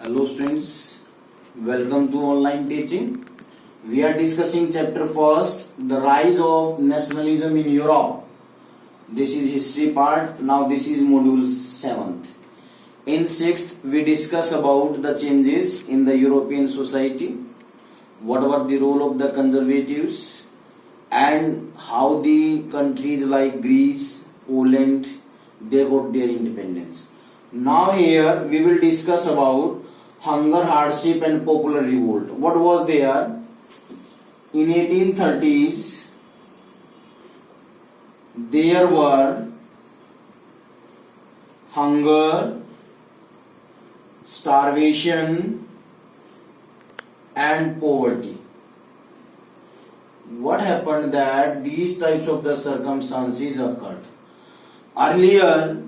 Hello students, welcome to online teaching. We are discussing chapter first, the rise of nationalism in Europe. This is history part. Now this is module 7th. In 6th, we discuss about the changes in the European society, what were the role of the conservatives, and how the countries like Greece, Poland, they got their independence. Now here we will discuss about hunger, hardship and popular revolt. What was there? In 1830s, there were hunger, starvation and poverty. What happened that these types of the circumstances occurred? Earlier,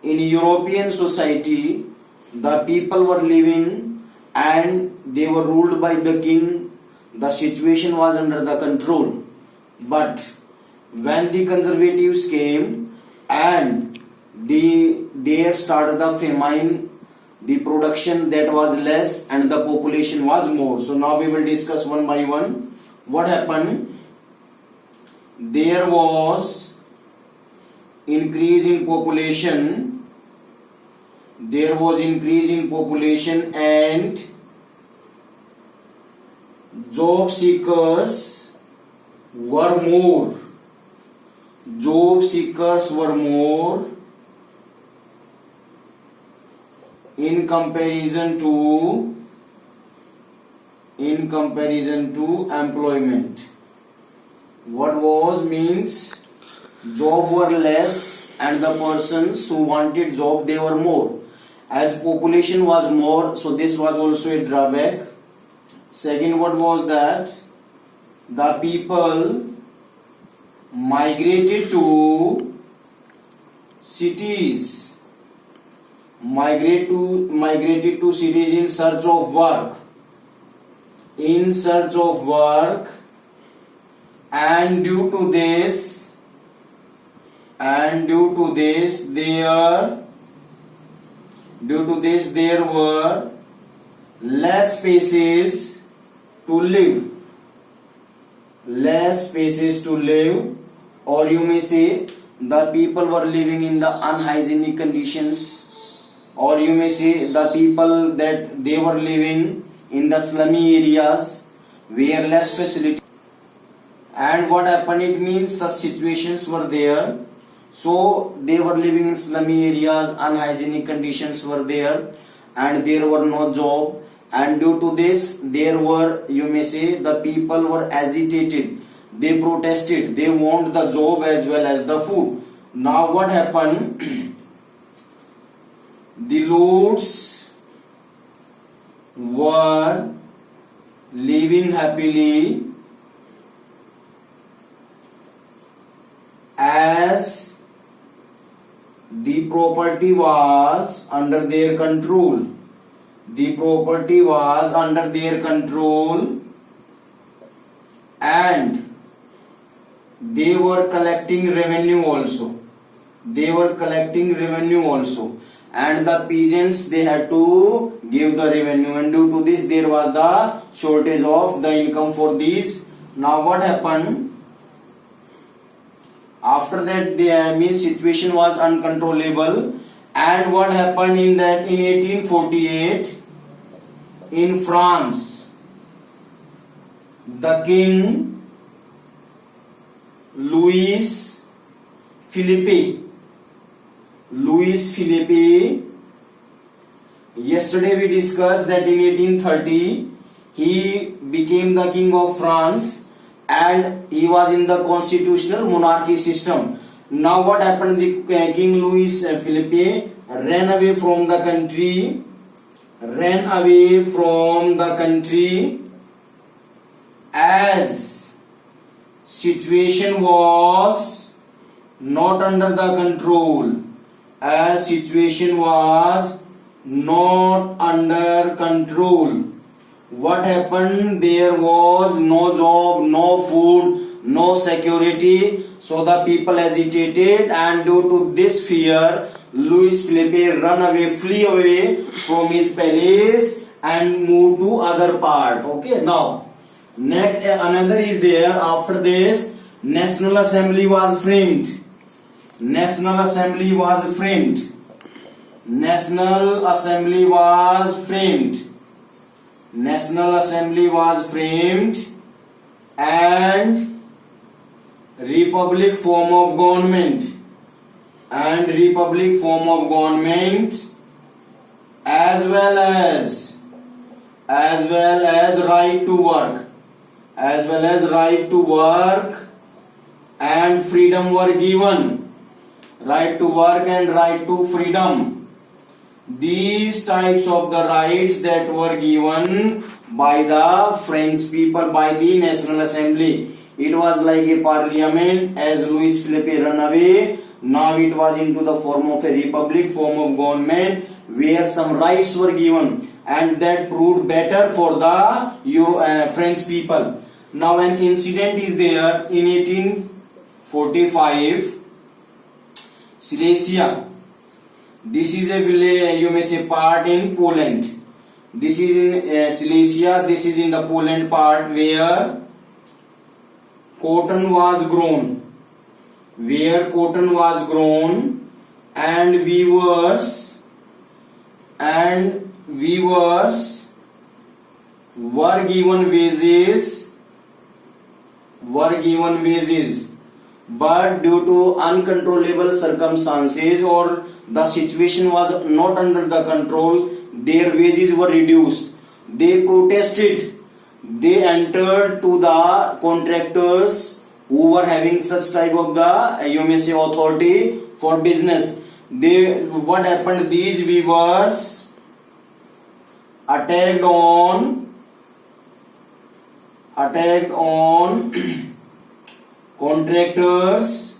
in European society, the people were living and they were ruled by the king. The situation was under the control. But when the conservatives came and there started the famine, the production that was less and the population was more. So now we will discuss one by one. What happened? There was increase in population. There was increase in population and job seekers were more. Job seekers were more in comparison to employment. What was means job were less and the persons who wanted job they were more. As population was more, so this was also a drawback. Second, what was that? The people migrated to cities. Migrated to cities in search of work. And due to this there were less spaces to live, or you may say the people were living in the unhygienic conditions, or you may say the people that they were living in the slummy areas where less facility. And what happened, it means such situations were there. So they were living in slummy areas, unhygienic conditions were there and there were no job, and due to this there were, you may say, the people were agitated, they protested, they want the job as well as the food. Now what happened? The lords were living happily as the property was under their control. And they were collecting revenue also. And the peasants, they had to give the revenue, and due to this there was the shortage of the income for these. Now what happened? After that, the situation was uncontrollable, and what happened in 1848 in France, the king Louis Philippe. Yesterday we discussed that in 1830 he became the king of France and he was in the constitutional monarchy system. Now what happened? The King Louis Philippe ran away from the country as situation was not under the control. What happened? There was no job, no food, no security. So the people agitated, and due to this fear, Louis Philippe flee away from his palace and moved to other part. Okay, now next another is there. After this, National Assembly was framed. National Assembly was framed. National Assembly was framed. National Assembly was framed and republic form of government and republic form of government as well as right to work and freedom were given. Right to work and right to freedom. These types of the rights that were given by the French people, by the National Assembly. It was like a parliament as Louis Philippe run away. Now it was into the form of a republic, form of government, where some rights were given, and that proved better for the French people. Now an incident is there in 1845. Silesia. This is a village, you may say, part in Poland. This is in Silesia. This is in the Poland part where cotton was grown. Where cotton was grown, and weavers were given wages. But due to uncontrollable circumstances, or the situation was not under the control, their wages were reduced. They protested. They entered to the contractors who were having such type of the, you may say, authority for business. What happened? These weavers attacked on contractors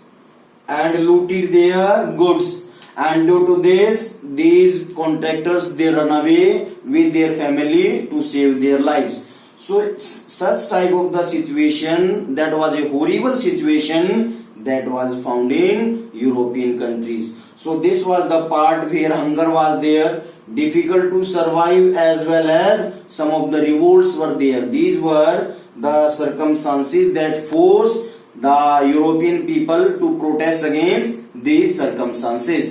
and looted their goods, and due to this, these contractors, they run away with their family to save their lives. So such type of the situation, that was a horrible situation that was found in European countries. So this was the part where hunger was there, difficult to survive, as well as some of the revolts were there. These were the circumstances that forced the European people to protest against these circumstances.